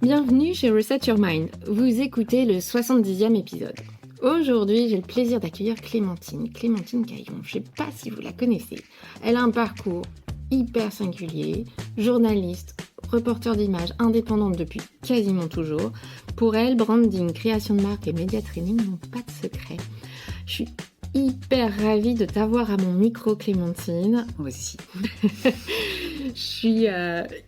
Bienvenue chez Reset Your Mind. Vous écoutez le 70e épisode. Aujourd'hui, j'ai le plaisir d'accueillir Clémentine Caillon. Je ne sais pas si vous la connaissez. Elle a un parcours hyper singulier, journaliste, reporter d'images indépendante depuis quasiment toujours. Pour elle, branding, création de marque et média training n'ont pas de secret. Je suis hyper ravie de t'avoir à mon micro, Clémentine. Moi aussi. Je suis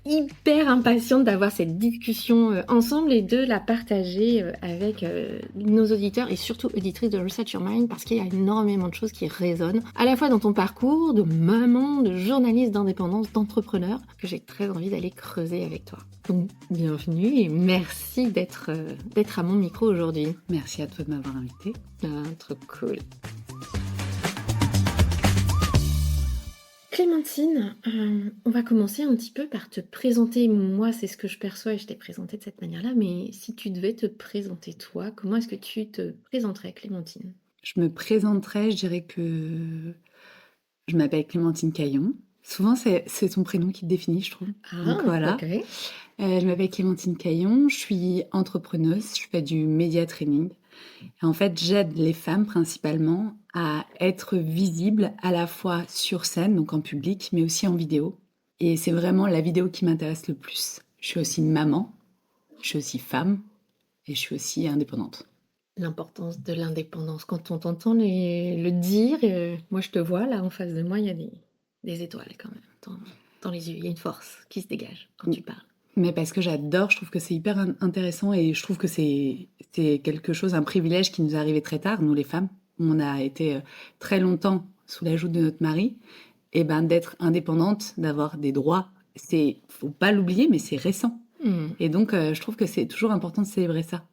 hyper impatiente d'avoir cette discussion ensemble et de la partager avec nos auditeurs et surtout auditrices de Reset Your Mind parce qu'il y a énormément de choses qui résonnent à la fois dans ton parcours de maman, de journaliste d'indépendance, d'entrepreneur que j'ai très envie d'aller creuser avec toi. Donc bienvenue et merci d'être à mon micro aujourd'hui. Merci à toi de m'avoir invitée. Trop cool. Clémentine, on va commencer un petit peu par te présenter. Moi, c'est ce que je perçois et je t'ai présenté de cette manière-là, mais si tu devais te présenter toi, comment est-ce que tu te présenterais, Clémentine ? Je me présenterais, je dirais que je m'appelle Clémentine Caillon. Souvent, c'est ton prénom qui te définit, je trouve. Donc voilà. Okay. Je m'appelle Clémentine Caillon, je suis entrepreneuse, je fais du média training. Et en fait, j'aide les femmes principalement à être visibles à la fois sur scène, donc en public, mais aussi en vidéo. Et c'est vraiment la vidéo qui m'intéresse le plus. Je suis aussi une maman, je suis aussi femme et je suis aussi indépendante. L'importance de l'indépendance. Quand on t'entend le dire, moi je te vois là en face de moi, il y a des étoiles quand même dans les yeux. Il y a une force qui se dégage quand tu parles. Mais parce que j'adore, je trouve que c'est hyper intéressant et je trouve que c'est quelque chose, un privilège qui nous est arrivé très tard, nous les femmes. On a été très longtemps sous la joute de notre mari. Et ben d'être indépendante, d'avoir des droits, faut pas l'oublier, mais c'est récent. Et donc, je trouve que c'est toujours important de célébrer ça.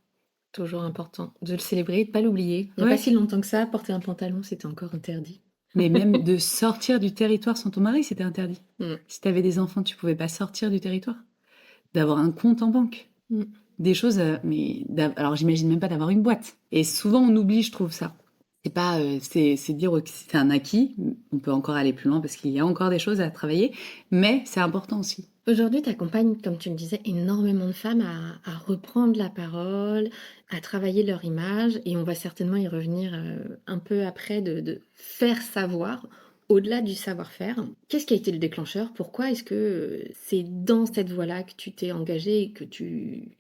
Toujours important de le célébrer et de pas l'oublier. Il n'y a pas si longtemps que ça, porter un pantalon, c'était encore interdit. Mais même de sortir du territoire sans ton mari, c'était interdit. Si tu avais des enfants, tu pouvais pas sortir du territoire. D'avoir un compte en banque. Des choses, alors j'imagine même pas d'avoir une boîte. Et souvent, on oublie, je trouve ça. C'est pas, c'est dire que c'est un acquis. On peut encore aller plus loin parce qu'il y a encore des choses à travailler, mais c'est important aussi. Aujourd'hui, tu accompagnes, comme tu le disais, énormément de femmes à reprendre la parole, à travailler leur image, et on va certainement y revenir un peu après de faire savoir, au-delà du savoir-faire. Qu'est-ce qui a été le déclencheur ? Pourquoi est-ce que c'est dans cette voie-là que tu t'es engagée et que tu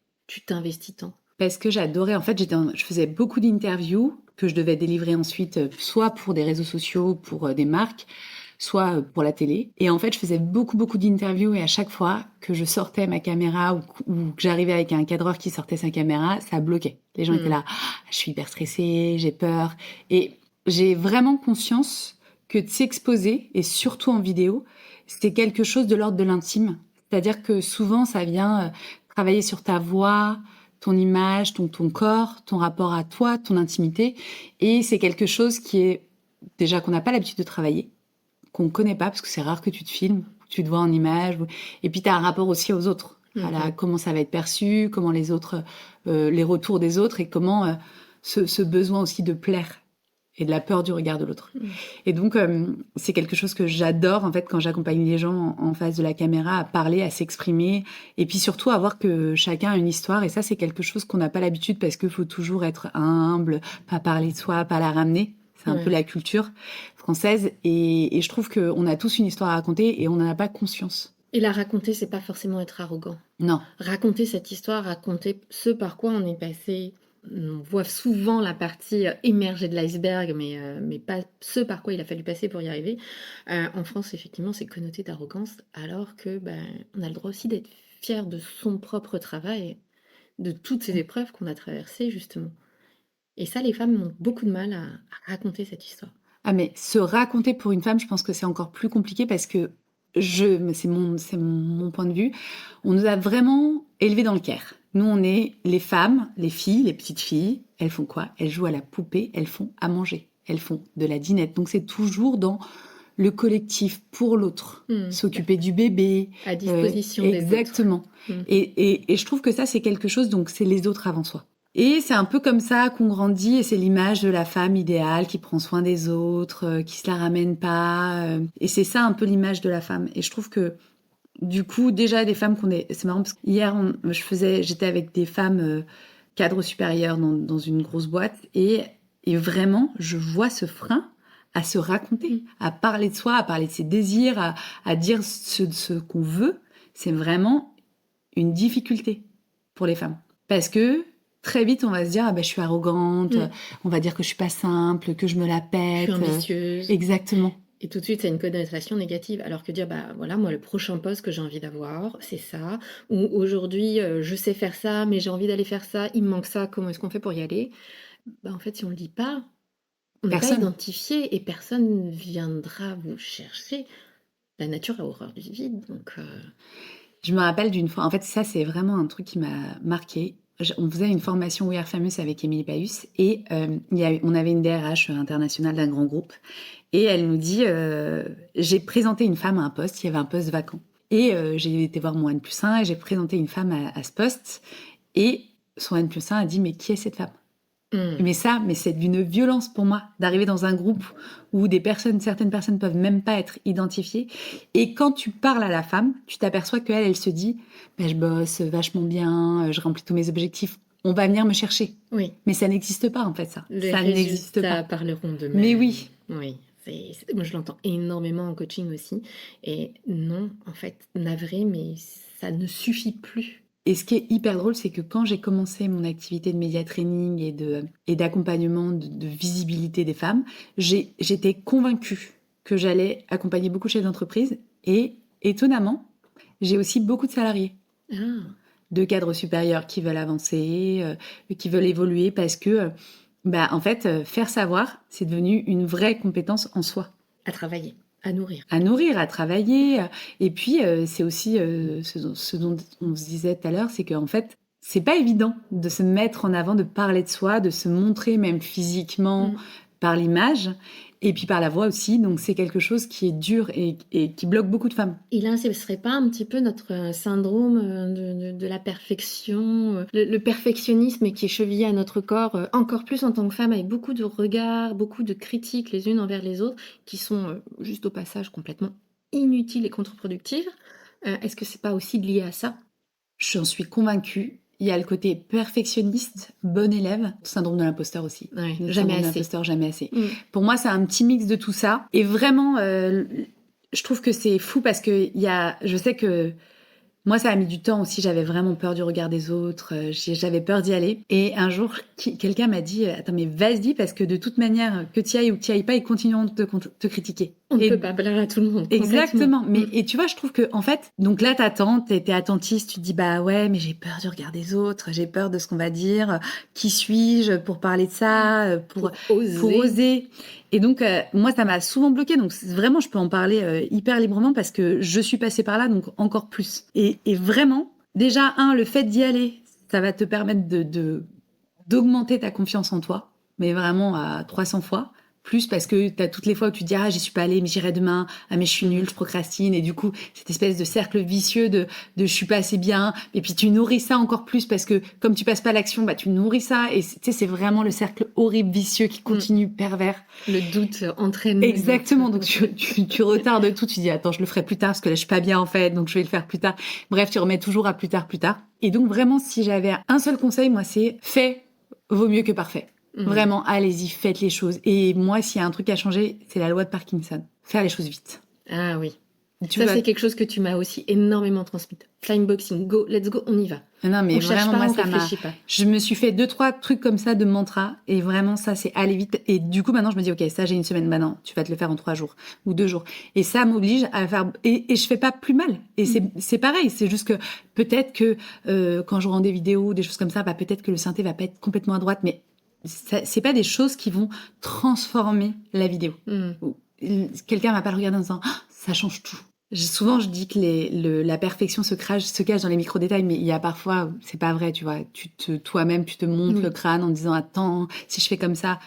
t'investis tant ? Parce que j'adorais, en fait, je faisais beaucoup d'interviews que je devais délivrer ensuite, soit pour des réseaux sociaux, pour des marques, soit pour la télé. Et en fait, je faisais beaucoup d'interviews et à chaque fois que je sortais ma caméra ou que j'arrivais avec un cadreur qui sortait sa caméra, ça bloquait. Les gens étaient là, je suis hyper stressée, j'ai peur. Et j'ai vraiment conscience que de s'exposer, et surtout en vidéo, c'est quelque chose de l'ordre de l'intime. C'est-à-dire que souvent, ça vient travailler sur ta voix, ton image, ton corps, ton rapport à toi, ton intimité. Et c'est quelque chose qui est, déjà, qu'on n'a pas l'habitude de travailler, qu'on ne connaît pas, parce que c'est rare que tu te filmes, que tu te vois en image. Et puis, tu as un rapport aussi aux autres. Voilà, comment ça va être perçu, comment les autres, les retours des autres, et comment ce besoin aussi de plaire et de la peur du regard de l'autre. Et donc, c'est quelque chose que j'adore, en fait, quand j'accompagne les gens en face de la caméra, à parler, à s'exprimer, et puis surtout à voir que chacun a une histoire. Et ça, c'est quelque chose qu'on n'a pas l'habitude, parce qu'il faut toujours être humble, pas parler de soi, pas la ramener. C'est un peu la culture française. Et je trouve qu'on a tous une histoire à raconter, et on n'en a pas conscience. Et la raconter, c'est pas forcément être arrogant. Non. Raconter cette histoire, raconter ce par quoi on est passé. On voit souvent la partie émergée de l'iceberg, mais pas ce par quoi il a fallu passer pour y arriver. En France, effectivement, c'est connoté d'arrogance, alors que on a le droit aussi d'être fier de son propre travail, de toutes ces épreuves qu'on a traversées, justement. Et ça, les femmes ont beaucoup de mal à raconter cette histoire. Ah, mais se raconter pour une femme, je pense que c'est encore plus compliqué, parce que c'est mon point de vue, on nous a vraiment élevés dans le Caire. Nous, on est les femmes, les filles, les petites filles. Elles font quoi ? Elles jouent à la poupée, elles font à manger, elles font de la dinette. Donc, c'est toujours dans le collectif, pour l'autre, s'occuper du bébé. À disposition des autres. Exactement. Et je trouve que ça, c'est quelque chose, donc c'est les autres avant soi. Et c'est un peu comme ça qu'on grandit, et c'est l'image de la femme idéale qui prend soin des autres, qui se la ramène pas. Et c'est ça un peu l'image de la femme. Et je trouve que Du coup, déjà, des femmes qu'on est... C'est marrant parce qu'hier, j'étais avec des femmes cadres supérieurs dans une grosse boîte et vraiment, je vois ce frein à se raconter, à parler de soi, à parler de ses désirs, à dire ce qu'on veut. C'est vraiment une difficulté pour les femmes. Parce que très vite, on va se dire, ah ben, je suis arrogante, on va dire que je suis pas simple, que je me la pète. Je suis ambitieuse. Exactement. Et tout de suite, c'est une connotation négative. Alors que dire, bah voilà, moi, le prochain poste que j'ai envie d'avoir, c'est ça. Ou aujourd'hui, je sais faire ça, mais j'ai envie d'aller faire ça, il me manque ça, comment est-ce qu'on fait pour y aller? Bah en fait, si on le dit pas, on n'est pas Personne. identifié et personne viendra vous chercher. La nature a horreur du vide, donc... Je me rappelle d'une fois, en fait, ça, c'est vraiment un truc qui m'a marqué. On faisait une formation We Are Famous avec Émilie Paius et on avait une DRH internationale d'un grand groupe et elle nous dit j'ai présenté une femme à un poste, il y avait un poste vacant. Et j'ai été voir mon N+1 et j'ai présenté une femme à ce poste et son N+1 a dit mais qui est cette femme? Mais c'est d'une violence pour moi d'arriver dans un groupe où certaines personnes peuvent même pas être identifiées. Et quand tu parles à la femme, tu t'aperçois qu'elle, elle se dit, bah, je bosse vachement bien, je remplis tous mes objectifs, on va venir me chercher. Oui. Mais ça n'existe pas en fait ça. Les ça n'existe pas. Parleront d'eux-mêmes. Mais oui. Oui. Moi, je l'entends énormément en coaching aussi. Et non, en fait, navré, mais ça ne suffit plus. Et ce qui est hyper drôle, c'est que quand j'ai commencé mon activité de média training et d'accompagnement, de visibilité des femmes, j'étais convaincue que j'allais accompagner beaucoup de chefs d'entreprise. Et étonnamment, j'ai aussi beaucoup de salariés, de cadres supérieurs qui veulent avancer, qui veulent évoluer parce que, en fait, faire savoir, c'est devenu une vraie compétence en soi. À travailler. À nourrir. À nourrir, à travailler. Et puis, c'est aussi ce dont on se disait tout à l'heure, c'est qu'en fait, c'est pas évident de se mettre en avant, de parler de soi, de se montrer même physiquement par l'image et puis par la voix aussi. Donc, c'est quelque chose qui est dur et qui bloque beaucoup de femmes. Et là, ce ne serait pas un petit peu notre syndrome de la perfection, le perfectionnisme qui est chevillé à notre corps, encore plus en tant que femme, avec beaucoup de regards, beaucoup de critiques les unes envers les autres, qui sont juste au passage complètement inutiles et contre-productives. Est-ce que c'est pas aussi lié à ça? J'en suis convaincue. Il y a le côté perfectionniste, bon élève, syndrome de l'imposteur aussi. Ouais, Le jamais syndrome de assez. l'imposteur, jamais assez. Pour moi, c'est un petit mix de tout ça. Et vraiment, je trouve que c'est fou parce que je sais que moi, ça a mis du temps aussi. J'avais vraiment peur du regard des autres. J'avais peur d'y aller. Et un jour, quelqu'un m'a dit, attends, mais vas-y, parce que de toute manière, que tu y ailles ou que tu y ailles pas, ils continueront de te critiquer. On ne peut pas plaire à tout le monde. Exactement. Mais, et tu vois, je trouve que, en fait, donc là, t'attends, t'es attentiste, tu te dis, bah ouais, mais j'ai peur du regard des autres, j'ai peur de ce qu'on va dire, qui suis-je pour parler de ça, pour oser. Et donc, moi, ça m'a souvent bloquée. Donc, vraiment, je peux en parler hyper librement parce que je suis passée par là, donc encore plus. Et vraiment, déjà, le fait d'y aller, ça va te permettre d'augmenter ta confiance en toi, mais vraiment à 300 fois. Plus parce que t'as toutes les fois où tu te dis j'y suis pas allée mais j'irai demain, mais je suis nulle, je procrastine et du coup cette espèce de cercle vicieux de je suis pas assez bien et puis tu nourris ça encore plus parce que comme tu passes pas à l'action tu nourris ça et tu sais c'est vraiment le cercle horrible vicieux qui continue pervers. Le doute entraîne. Exactement, donc tu retardes tout, tu dis attends je le ferai plus tard parce que là je suis pas bien en fait donc je vais le faire plus tard. Bref tu remets toujours à plus tard. Et donc vraiment si j'avais un seul conseil moi c'est fait vaut mieux que parfait. Vraiment, allez-y, faites les choses. Et moi, s'il y a un truc à changer, c'est la loi de Parkinson. Faire les choses vite. Ah oui. C'est quelque chose que tu m'as aussi énormément transmis. Flying boxing, go, let's go, on y va. Non, mais on vraiment, pas, moi, on réfléchit pas. Je me suis fait 2-3 trucs comme ça de mantra. Et vraiment, ça, c'est aller vite. Et du coup, maintenant, je me dis, OK, ça, j'ai une semaine. Non, tu vas te le faire en 3 jours ou 2 jours. Et ça m'oblige à faire... Et je fais pas plus mal. Et c'est pareil. C'est juste que peut-être que quand je rends des vidéos, des choses comme ça, peut-être que le synthé va pas être complètement à droite, mais c'est pas des choses qui vont transformer la vidéo. Quelqu'un va pas le regarder en disant ça change tout. Souvent je dis que la perfection se cache dans les micro détails, mais il y a parfois c'est pas vrai, tu vois. Toi-même tu te montes le crâne en disant attends si je fais comme ça.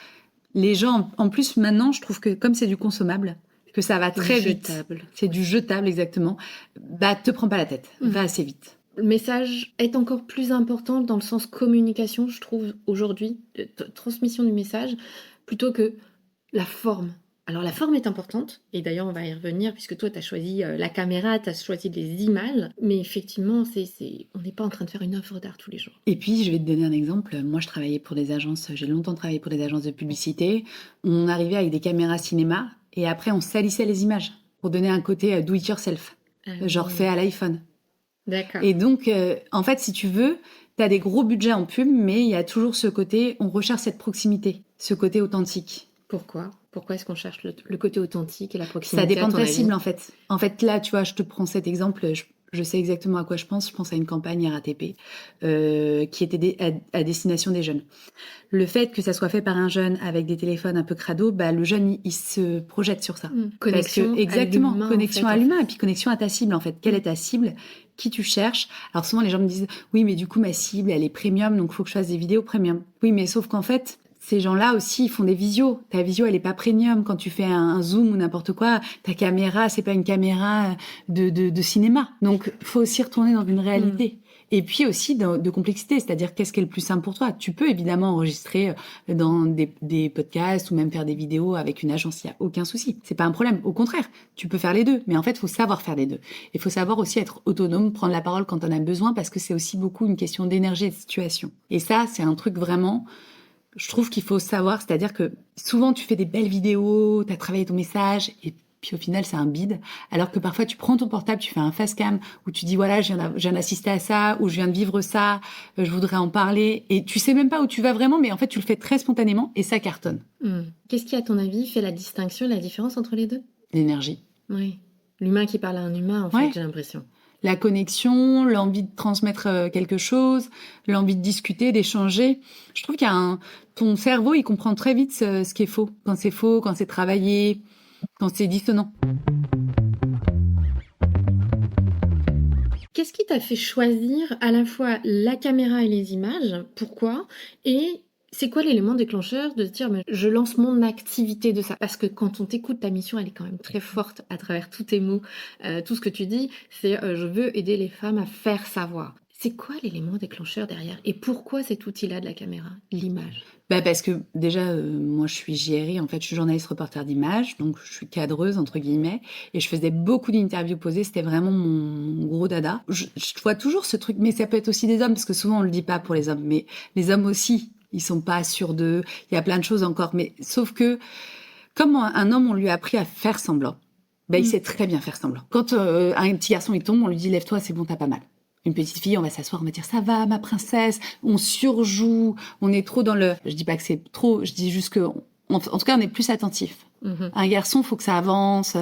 Les gens en plus maintenant je trouve que comme c'est du consommable, que ça va très vite. C'est du jetable exactement. Te prends pas la tête, va assez vite. Le message est encore plus important dans le sens communication, je trouve, aujourd'hui, transmission du message, plutôt que la forme. Alors la forme est importante, et d'ailleurs on va y revenir, puisque toi tu as choisi la caméra, tu as choisi les images, mais effectivement on n'est pas en train de faire une œuvre d'art tous les jours. Et puis, je vais te donner un exemple. Moi, j'ai longtemps travaillé pour des agences de publicité. On arrivait avec des caméras cinéma et après, on salissait les images pour donner un côté do it yourself, Ah genre fait oui, à l'iPhone. d'accord. Et donc, en fait, si tu veux, tu as des gros budgets en pub, mais il y a toujours ce côté, on recherche cette proximité, ce côté authentique. Pourquoi? Pourquoi est-ce qu'on cherche le côté authentique et la Ça proximité, à dépend de ton ta avis? cible, en fait. En fait, là, tu vois, je te prends cet exemple. Je sais exactement à quoi je pense. Je pense à une campagne RATP qui était à destination des jeunes. Le fait que ça soit fait par un jeune avec des téléphones un peu crado, bah, le jeune, il se projette sur ça. Parce que, Connexion à exactement, l'humain, connexion en à fait. l'humain et puis connexion à ta cible, en fait. Quelle est ta cible? Qui tu cherches? Alors souvent, les gens me disent, oui, mais du coup, ma cible, elle est premium, donc il faut que je fasse des vidéos premium. Oui, mais sauf qu'en fait, ces gens-là aussi, ils font des visios. Ta visio, elle est pas premium. Quand tu fais un zoom ou n'importe quoi, ta caméra, c'est pas une caméra de cinéma. Donc, faut aussi retourner dans une réalité. Et puis aussi de complexité, c'est-à-dire qu'est-ce qui est le plus simple pour toi. Tu peux évidemment enregistrer dans des podcasts ou même faire des vidéos avec une agence, il n'y a aucun souci. C'est pas un problème. Au contraire, tu peux faire les deux. Mais en fait, il faut savoir faire les deux. Il faut savoir aussi être autonome, prendre la parole quand on a besoin, parce que c'est aussi beaucoup une question d'énergie et de situation. Et ça, c'est un truc vraiment, je trouve qu'il faut savoir, c'est-à-dire que souvent tu fais des belles vidéos, tu as travaillé ton message et puis au final c'est un bide, alors que parfois tu prends ton portable, tu fais un face cam où tu dis voilà, je viens d'assister à ça, ou je viens de vivre ça, je voudrais en parler, et tu sais même pas où tu vas vraiment, mais en fait tu le fais très spontanément et ça cartonne. Qu'est-ce qui, à ton avis, fait la distinction, la différence entre les deux? L'énergie. Oui. L'humain qui parle à un humain, en fait, Ouais. j'ai l'impression. La connexion, l'envie de transmettre quelque chose, l'envie de discuter, d'échanger. Je trouve qu'il y a ton cerveau, il comprend très vite ce qui est faux, quand c'est travaillé, quand c'est dissonant. Qu'est-ce qui t'a fait choisir à la fois la caméra et les images? Pourquoi? Et c'est quoi l'élément déclencheur de se dire mais je lance mon activité de ça? Parce que quand on t'écoute, ta mission, elle est quand même très forte à travers tous tes mots, tout ce que tu dis, c'est je veux aider les femmes à faire savoir. C'est quoi l'élément déclencheur derrière? Et pourquoi cet outil-là de la caméra, l'image? Bah parce que déjà, moi je suis JRI, en fait je suis journaliste reporter d'image, donc je suis cadreuse entre guillemets, et je faisais beaucoup d'interviews posées, c'était vraiment mon gros dada. Je vois toujours ce truc, mais ça peut être aussi des hommes, parce que souvent on le dit pas pour les hommes, mais les hommes aussi, ils sont pas sûrs d'eux, il y a plein de choses encore, mais sauf que, comme un homme on lui a appris à faire semblant, il sait très bien faire semblant. Quand un petit garçon il tombe, on lui dit lève-toi, c'est bon, t'as pas mal. Une petite fille, on va s'asseoir, on va dire ça va, ma princesse. On surjoue, on est trop dans le. Je dis pas que c'est trop, je dis juste que, en tout cas, on est plus attentif. Un garçon, faut que ça avance,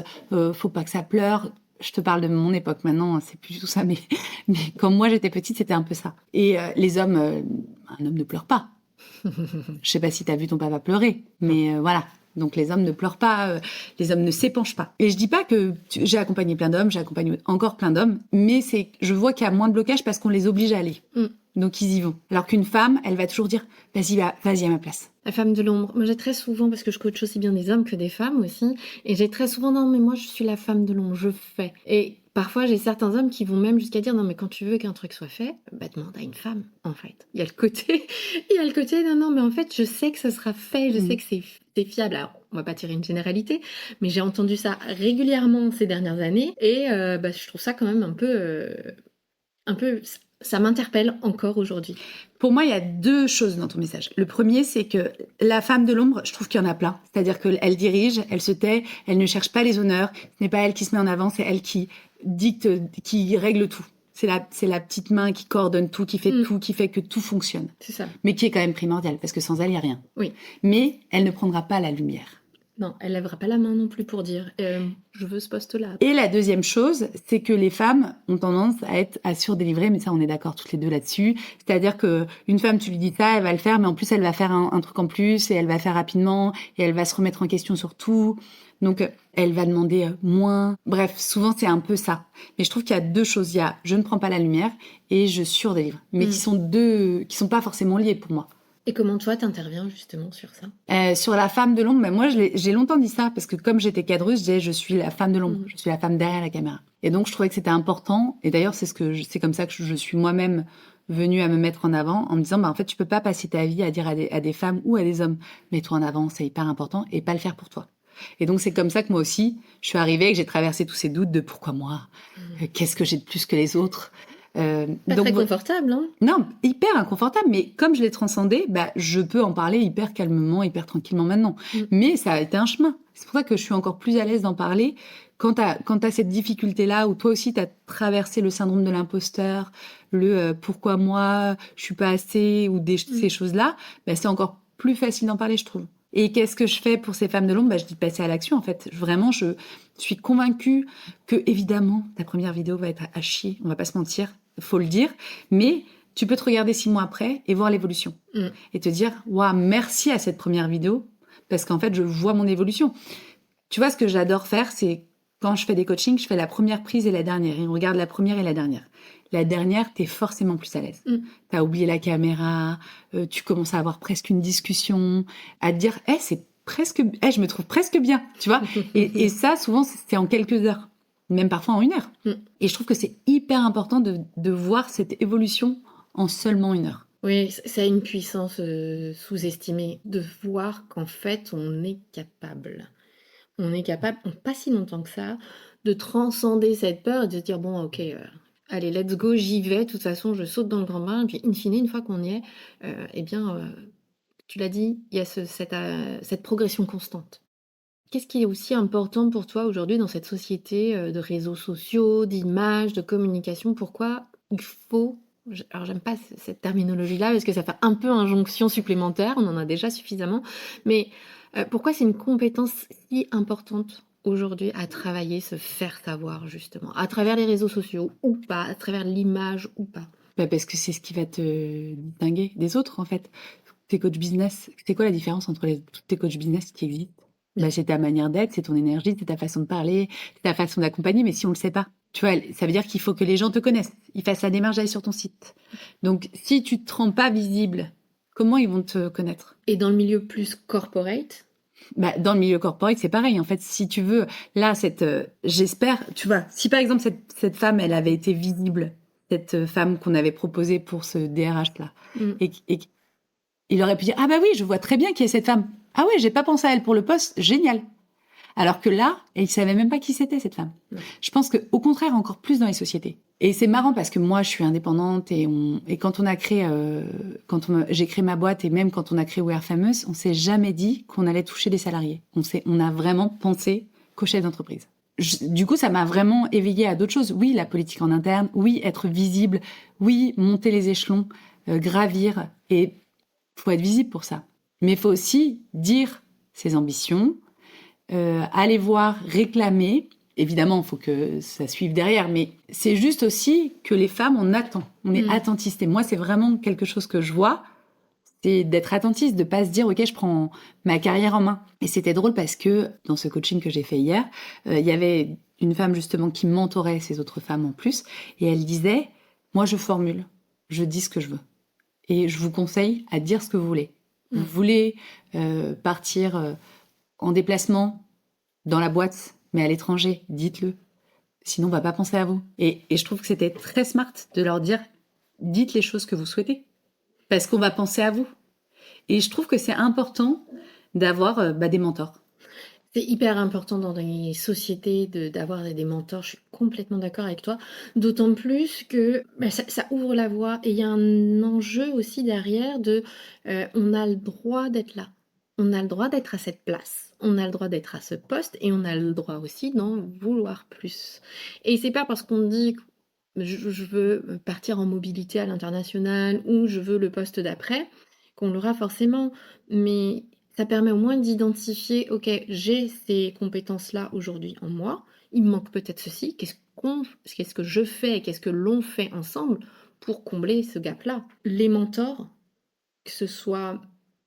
faut pas que ça pleure. Je te parle de mon époque maintenant, c'est plus du tout ça, mais quand moi j'étais petite, c'était un peu ça. Et les hommes, un homme ne pleure pas. Je sais pas si t'as vu ton papa pleurer, mais voilà. Donc les hommes ne pleurent pas, les hommes ne s'épanchent pas. Et je dis pas que j'ai accompagné plein d'hommes, j'ai accompagné encore plein d'hommes, mais je vois qu'il y a moins de blocage parce qu'on les oblige à aller. Donc ils y vont. Alors qu'une femme, elle va toujours dire vas-y à ma place. La femme de l'ombre. Moi j'ai très souvent, parce que je coach aussi bien des hommes que des femmes aussi, et j'ai très souvent non mais moi je suis la femme de l'ombre, je fais. Et parfois j'ai certains hommes qui vont même jusqu'à dire non mais quand tu veux qu'un truc soit fait, demande à une femme en fait. Il y a le côté non mais en fait je sais que ça sera fait, je sais que c'est fiable. Alors on va pas tirer une généralité, mais j'ai entendu ça régulièrement ces dernières années et je trouve ça quand même un peu ça m'interpelle encore aujourd'hui. Pour moi, il y a deux choses dans ton message. Le premier, c'est que la femme de l'ombre, je trouve qu'il y en a plein. C'est-à-dire qu'elle dirige, elle se tait, elle ne cherche pas les honneurs. Ce n'est pas elle qui se met en avant, c'est elle qui dicte, qui règle tout. C'est la petite main qui coordonne tout, qui fait tout, qui fait que tout fonctionne. C'est ça. Mais qui est quand même primordiale, parce que sans elle, il n'y a rien. Oui. Mais elle ne prendra pas la lumière. Non, elle lèvera pas la main non plus pour dire je veux ce poste-là. Et la deuxième chose, c'est que les femmes ont tendance à surdélivrer, mais ça on est d'accord toutes les deux là-dessus. C'est-à-dire que une femme, tu lui dis ça, elle va le faire, mais en plus elle va faire un truc en plus et elle va faire rapidement et elle va se remettre en question sur tout. Donc elle va demander moins. Bref, souvent c'est un peu ça. Mais je trouve qu'il y a deux choses. Il y a je ne prends pas la lumière et je surdélivre, mais qui sont pas forcément liées pour moi. Et comment toi, t'interviens justement sur ça? Sur la femme de l'ombre, moi, j'ai longtemps dit ça, parce que comme j'étais cadreuse, je disais, je suis la femme de l'ombre, je suis la femme derrière la caméra. Et donc, je trouvais que c'était important, et d'ailleurs, c'est comme ça que je suis moi-même venue à me mettre en avant, en me disant, en fait, tu peux pas passer ta vie à dire à des femmes ou à des hommes, mets-toi en avant, c'est hyper important, et pas le faire pour toi. Et donc, c'est comme ça que moi aussi, je suis arrivée et que j'ai traversé tous ces doutes de pourquoi moi, qu'est-ce que j'ai de plus que les autres. Pas très confortable, hein? Non, hyper inconfortable, mais comme je l'ai transcendé, je peux en parler hyper calmement, hyper tranquillement maintenant. Mais ça a été un chemin. C'est pour ça que je suis encore plus à l'aise d'en parler. Quand t'as cette difficulté-là, où toi aussi t'as traversé le syndrome de l'imposteur, pourquoi moi, je suis pas assez, ou ces choses-là, c'est encore plus facile d'en parler, je trouve. Et qu'est-ce que je fais pour ces femmes de l'ombre? Je dis de passer à l'action, en fait. Vraiment, je suis convaincue que, évidemment, ta première vidéo va être à chier, on va pas se mentir, faut le dire, mais tu peux te regarder 6 mois après et voir l'évolution. Et te dire, waouh, merci à cette première vidéo, parce qu'en fait, je vois mon évolution. Tu vois, ce que j'adore faire, c'est quand je fais des coachings, je fais la première prise et la dernière. Et on regarde la première et la dernière. La dernière, t'es forcément plus à l'aise. T'as oublié la caméra, tu commences à avoir presque une discussion, à te dire, je me trouve presque bien, tu vois. et ça, souvent, c'est en quelques heures, même parfois en 1 heure. Et je trouve que c'est hyper important de voir cette évolution en seulement 1 heure. Oui, ça a une puissance sous-estimée de voir qu'en fait, on est capable. On est capable, en pas si longtemps que ça, de transcender cette peur et de se dire, bon, ok, allez, let's go, j'y vais, de toute façon, je saute dans le grand bain. Et puis, in fine, une fois qu'on y est, tu l'as dit, il y a cette progression constante. Qu'est-ce qui est aussi important pour toi aujourd'hui dans cette société de réseaux sociaux, d'images, de communication? Pourquoi il faut... Alors, j'aime pas cette terminologie-là parce que ça fait un peu injonction supplémentaire, on en a déjà suffisamment, mais pourquoi c'est une compétence si importante aujourd'hui à travailler, se faire savoir justement, à travers les réseaux sociaux ou pas, à travers l'image ou pas? Parce que c'est ce qui va te distinguer des autres, en fait. Tes coachs business, c'est quoi la différence entre tous tes coachs business qui existent? C'est ta manière d'être, c'est ton énergie, c'est ta façon de parler, c'est ta façon d'accompagner, mais si on le sait pas, tu vois, ça veut dire qu'il faut que les gens te connaissent, ils fassent la démarche d'aller sur ton site. Donc, si tu te rends pas visible, comment ils vont te connaître? Et dans le milieu plus corporate? Dans le milieu corporate, c'est pareil. En fait, si tu veux, là, j'espère, tu vois, si par exemple cette femme, elle avait été visible, cette femme qu'on avait proposée pour ce DRH-là, et il aurait pu dire, ah bah oui, je vois très bien qui est cette femme. Ah ouais, j'ai pas pensé à elle pour le poste, génial. Alors que là, il savait même pas qui c'était cette femme. Je pense que au contraire, encore plus dans les sociétés. Et c'est marrant parce que moi, je suis indépendante et quand on a créé, j'ai créé ma boîte et même quand on a créé We Are Famous, on s'est jamais dit qu'on allait toucher des salariés. On a vraiment pensé qu'au chef d'entreprise. Du coup, ça m'a vraiment éveillée à d'autres choses. Oui, la politique en interne. Oui, être visible. Oui, monter les échelons, gravir. Et faut être visible pour ça. Mais il faut aussi dire ses ambitions, aller voir, réclamer. Évidemment, il faut que ça suive derrière, mais c'est juste aussi que les femmes, on attend. On est attentiste. Et moi, c'est vraiment quelque chose que je vois, c'est d'être attentiste, de pas se dire, OK, je prends ma carrière en main. Et c'était drôle parce que dans ce coaching que j'ai fait hier, il y avait une femme justement qui mentorait ces autres femmes en plus, et elle disait, moi, je formule, je dis ce que je veux. Et je vous conseille à dire ce que vous voulez. Vous voulez partir en déplacement dans la boîte, mais à l'étranger, dites-le. Sinon, on va pas penser à vous. Et je trouve que c'était très smart de leur dire, dites les choses que vous souhaitez. Parce qu'on va penser à vous. Et je trouve que c'est important d'avoir des mentors. C'est hyper important dans les sociétés d'avoir des mentors, je suis complètement d'accord avec toi. D'autant plus que ça ouvre la voie et il y a un enjeu aussi derrière on a le droit d'être là. On a le droit d'être à cette place. On a le droit d'être à ce poste et on a le droit aussi d'en vouloir plus. Et c'est pas parce qu'on dit je veux partir en mobilité à l'international ou je veux le poste d'après qu'on l'aura forcément. Mais ça permet au moins d'identifier, ok, j'ai ces compétences-là aujourd'hui en moi, il me manque peut-être ceci, qu'est-ce que je fais, qu'est-ce que l'on fait ensemble pour combler ce gap-là. Les mentors, que ce soit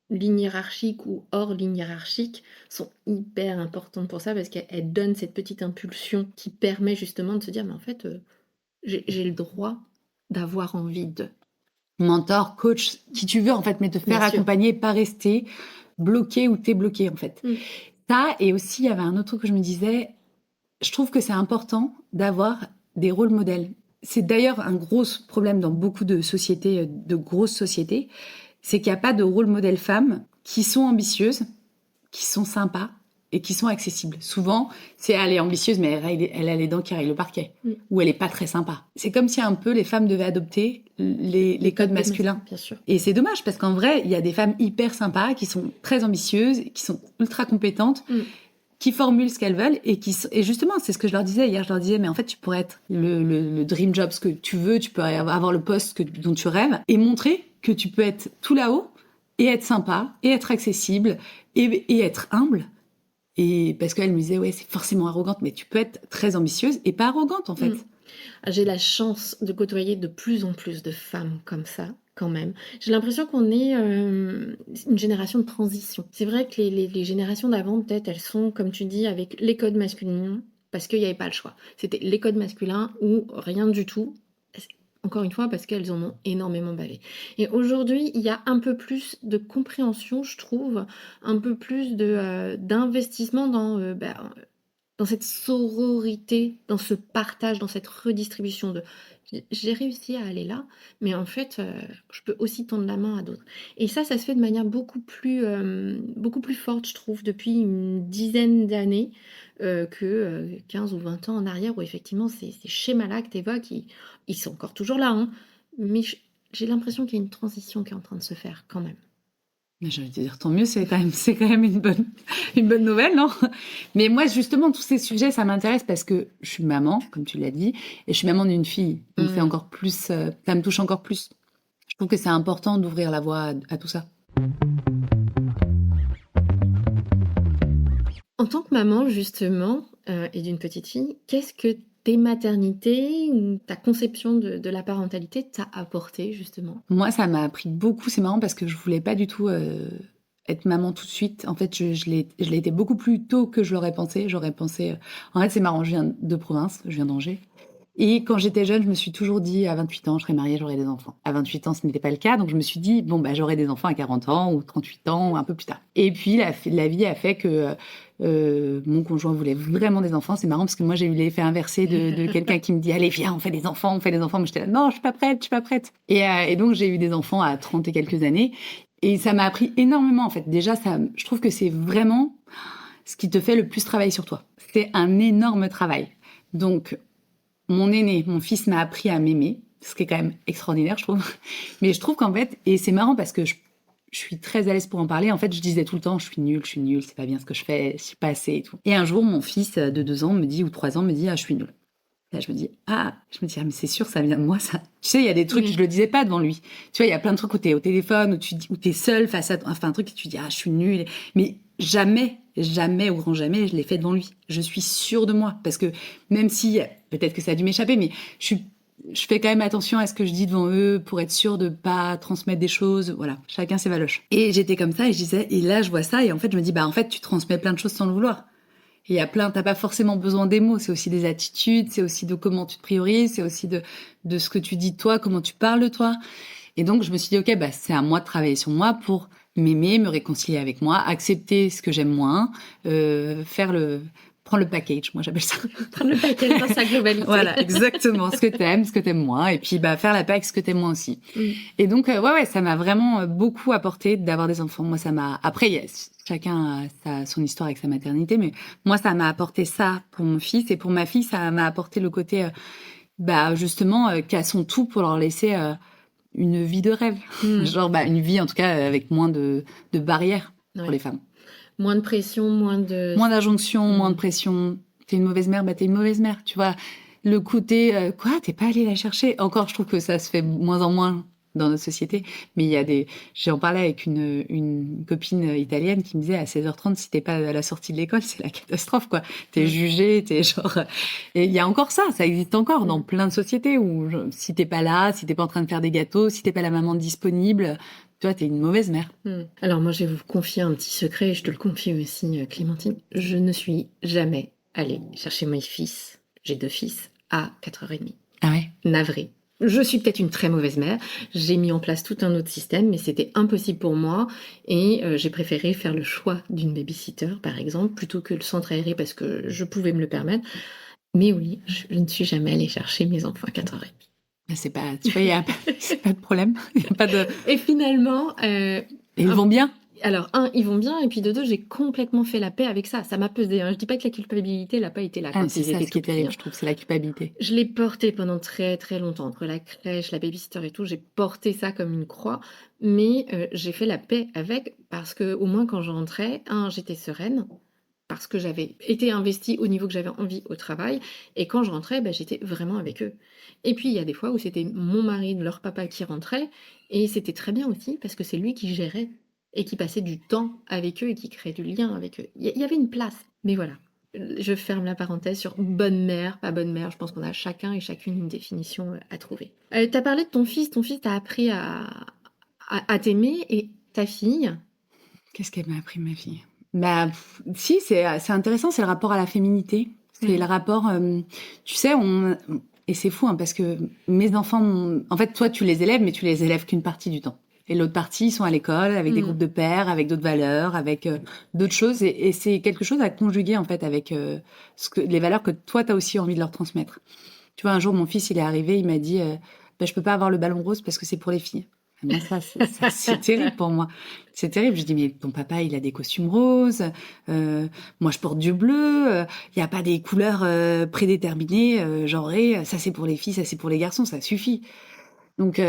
ligne hiérarchique ou hors ligne hiérarchique, sont hyper importantes pour ça parce qu'elles donnent cette petite impulsion qui permet justement de se dire, mais en fait, j'ai le droit d'avoir envie de... Mentor, coach, qui tu veux en fait, mais te faire accompagner, pas rester bloqué ou t'es bloqué en fait. Ça, et aussi il y avait un autre truc que je me disais, je trouve que c'est important d'avoir des rôles modèles. C'est d'ailleurs un gros problème dans beaucoup de sociétés, de grosses sociétés, c'est qu'il n'y a pas de rôle modèle femmes qui sont ambitieuses, qui sont sympas, et qui sont accessibles. Souvent, c'est elle est ambitieuse, mais elle a les dents qui rayent le parquet. Ou elle est pas très sympa. C'est comme si un peu les femmes devaient adopter les codes masculins. Bien sûr. Et c'est dommage, parce qu'en vrai, il y a des femmes hyper sympas, qui sont très ambitieuses, qui sont ultra compétentes, qui formulent ce qu'elles veulent, et justement, c'est ce que je leur disais hier. Je leur disais, mais en fait, tu pourrais être le dream job, ce que tu veux, tu peux avoir le poste dont tu rêves, et montrer que tu peux être tout là-haut, et être sympa, et être accessible, et être humble. Et parce qu'elle me disait, ouais, c'est forcément arrogante, mais tu peux être très ambitieuse et pas arrogante, en fait. J'ai la chance de côtoyer de plus en plus de femmes comme ça, quand même. J'ai l'impression qu'on est une génération de transition. C'est vrai que les générations d'avant, peut-être, elles sont, comme tu dis, avec les codes masculins, parce qu'il n'y avait pas le choix. C'était les codes masculins ou rien du tout. Encore une fois, parce qu'elles en ont énormément bavé. Et aujourd'hui, il y a un peu plus de compréhension, je trouve, un peu plus d'investissement dans cette sororité, dans ce partage, dans cette redistribution de j'ai réussi à aller là, mais en fait, je peux aussi tendre la main à d'autres. Et ça se fait de manière beaucoup plus forte, je trouve, depuis une dizaine d'années que 15 ou 20 ans en arrière, où effectivement, ces schémas-là que tu évoques, ils sont encore toujours là, hein, mais j'ai l'impression qu'il y a une transition qui est en train de se faire quand même. Mais j'ai envie de te dire, tant mieux, c'est quand même une bonne nouvelle, non? Mais moi, justement, tous ces sujets, ça m'intéresse parce que je suis maman, comme tu l'as dit, et je suis maman d'une fille. Donc, c'est encore plus, ça me touche encore plus. Je trouve que c'est important d'ouvrir la voie à tout ça. En tant que maman, justement, et d'une petite fille, qu'est-ce que tes maternités ou ta conception de la parentalité t'a apporté, justement? Moi, ça m'a appris beaucoup. C'est marrant parce que je voulais pas du tout être maman tout de suite. En fait, je l'ai été beaucoup plus tôt que je l'aurais pensé. J'aurais pensé... En fait, c'est marrant, je viens de province, je viens d'Angers. Et quand j'étais jeune, je me suis toujours dit, à 28 ans, je serai mariée, j'aurai des enfants. À 28 ans, ce n'était pas le cas. Donc, je me suis dit, bon, bah, j'aurai des enfants à 40 ans ou 38 ans ou un peu plus tard. Et puis, la vie a fait que mon conjoint voulait vraiment des enfants. C'est marrant parce que moi, j'ai eu l'effet inversé de quelqu'un qui me dit, allez, viens, on fait des enfants. Mais j'étais là, non, je suis pas prête. Et donc, j'ai eu des enfants à 30 et quelques années. Et ça m'a appris énormément, en fait. Déjà, je trouve que c'est vraiment ce qui te fait le plus travailler sur toi. C'est un énorme travail. Donc, mon aîné, mon fils m'a appris à m'aimer, ce qui est quand même extraordinaire, je trouve. Mais je trouve qu'en fait, et c'est marrant parce que je suis très à l'aise pour en parler. En fait, je disais tout le temps, je suis nulle, c'est pas bien ce que je fais, je suis pas assez et tout. Et un jour, mon fils de 2 ans ou 3 ans me dit, ah, je suis nulle. Et là, je me dis, ah, mais c'est sûr, ça vient de moi, ça. Tu sais, il y a des trucs, je le disais pas devant lui. Tu vois, il y a plein de trucs où t'es au téléphone, où t'es seule face à, enfin, un truc et tu dis, ah, je suis nulle. Mais jamais, au grand jamais, je l'ai fait devant lui. Je suis sûre de moi. Parce que même si, peut-être que ça a dû m'échapper, mais je fais quand même attention à ce que je dis devant eux pour être sûre de pas transmettre des choses. Voilà, chacun ses valoches. Et j'étais comme ça et je disais, et là, je vois ça et en fait, je me dis, bah, en fait, tu transmets plein de choses sans le vouloir. Il y a t'as pas forcément besoin des mots, c'est aussi des attitudes, c'est aussi de comment tu te priorises, c'est aussi de ce que tu dis de toi, comment tu parles de toi. Et donc, je me suis dit, ok, bah, c'est à moi de travailler sur moi pour m'aimer, me réconcilier avec moi, accepter ce que j'aime moins, prendre le package, moi j'appelle ça. Prendre le package dans sa globalité. Voilà, exactement, ce que t'aimes moins, et puis bah faire la paix avec ce que t'aimes moins aussi. Et donc, ouais, ça m'a vraiment beaucoup apporté d'avoir des enfants. Moi, ça m'a... Après, chacun a son histoire avec sa maternité, mais moi, ça m'a apporté ça pour mon fils, et pour ma fille, ça m'a apporté le côté, justement, qu'à son tout pour leur laisser... une vie de rêve. Genre, une vie, en tout cas, avec moins de barrières pour les femmes. Moins de pression, moins d'injonction, moins de pression. T'es une mauvaise mère, t'es une mauvaise mère. Tu vois, le côté, quoi, t'es pas allée la chercher. Encore, je trouve que ça se fait moins en moins dans notre société. Mais j'en parlais avec une copine italienne qui me disait à 16h30, si t'es pas à la sortie de l'école, c'est la catastrophe, quoi. T'es jugée, t'es genre... Et il y a encore ça existe encore dans plein de sociétés où si t'es pas là, si t'es pas en train de faire des gâteaux, si t'es pas la maman disponible, toi, t'es une mauvaise mère. Alors moi, je vais vous confier un petit secret, et je te le confie aussi, Clémentine. Je ne suis jamais allée chercher mes fils, j'ai 2 fils, à 4h30. Ah ouais? Navrée. Je suis peut-être une très mauvaise mère. J'ai mis en place tout un autre système, mais c'était impossible pour moi. Et j'ai préféré faire le choix d'une babysitter, par exemple, plutôt que le centre aéré parce que je pouvais me le permettre. Mais oui, je ne suis jamais allée chercher mes enfants à 4h30. C'est pas, tu vois, il y a pas de problème. Y a pas de... Et finalement... ils vont bien? Alors, ils vont bien, et puis de deux, j'ai complètement fait la paix avec ça. Ça m'a pesé, hein. Je dis pas que la culpabilité n'a pas été là Ah, quand c'est ils ça étaient ce qui tout est petits, terrible, hein. je trouve, c'est la culpabilité. Je l'ai porté pendant très très longtemps, entre la crèche, la baby-sitter et tout, j'ai porté ça comme une croix, mais j'ai fait la paix avec, parce que au moins quand je rentrais, j'étais sereine, parce que j'avais été investie au niveau que j'avais envie au travail, et quand je rentrais, bah, j'étais vraiment avec eux. Et puis il y a des fois où c'était mon mari, leur papa qui rentrait, et c'était très bien aussi parce que c'est lui qui gérait et qui passait du temps avec eux et qui créait du lien avec eux. Il y avait une place, mais voilà. Je ferme la parenthèse sur bonne mère, pas bonne mère. Je pense qu'on a chacun et chacune une définition à trouver. T'as parlé de ton fils. Ton fils t'a appris à t'aimer, et ta fille. Qu'est-ce qu'elle m'a appris, ma fille? Bah, si, c'est intéressant, c'est le rapport à la féminité. C'est le Ouais. rapport, tu sais, et c'est fou, hein, parce que mes enfants, en fait, toi, tu les élèves, mais tu les élèves qu'une partie du temps. Et l'autre partie, ils sont à l'école, avec des groupes de pairs, avec d'autres valeurs, avec d'autres choses. Et c'est quelque chose à conjuguer, en fait, avec les valeurs que toi, tu as aussi envie de leur transmettre. Tu vois, un jour, mon fils, il est arrivé, il m'a dit, bah, je peux pas avoir le ballon rose parce que c'est pour les filles. Moi, c'est terrible pour moi. C'est terrible. Je dis, mais ton papa, il a des costumes roses. Moi, je porte du bleu. Il n'y a pas des couleurs prédéterminées, genrées. Ça, c'est pour les filles, ça, c'est pour les garçons. Ça suffit. Donc,